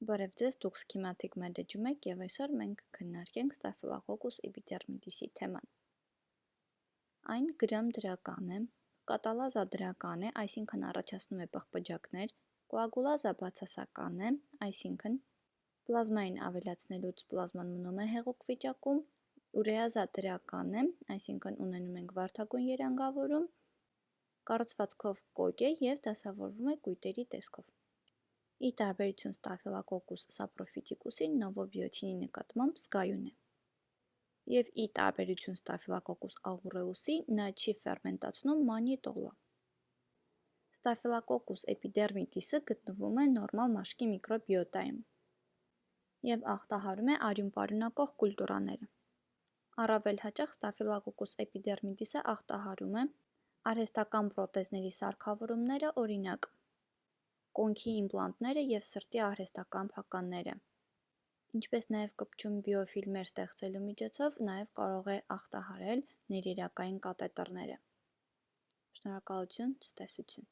Բարև ձեզ, դուք Schematic Manage-ում եք և այսօր մենք քննարկենք Staphylococcus epidermidis-ի թեման։ Այն գրամդրական է, կատալազա դրական է, այսինքն առաջացնում է պղպջակներ, կոագուլազա բացասական է, այսինքն պլազմային ավելացնելուց պլազման մնում է հեղուկ վիճակում, ուրեազա դրական է, այսինքն ունենում ենք վարդագույն երանգավորում, կառուցվածքով կոկ է և դասավորվում է կույտերի տեսքով։ Ի տարբերություն Staphylococcus saprophyticus-ի նովոբիոթինի նկատմամբ զգայուն է։ Եվ ի տարբերություն Staphylococcus aureus-ի նա չի ֆերմենտացնում մանիտոլա։ Staphylococcus epidermidis-ը գտնվում է նորմալ մաշկի միկրոբիոտայում և ախտահարում է արյուն պարունակող կուլտուրաները։ Առավել հաճախ Staphylococcus epidermidis-ը ախտահարում է արհեստական պրոթեզների սարքավորումները, օրինակ կոնքի իմպլանտները և սրտի արհեստական փականները, ինչպես նաև կպչուն բիոֆիլմեր ստեղծելու միջոցով նաև կարող է ախտահարել ներերակային կաթետրները։ Շնորհակալություն, ցտեսություն։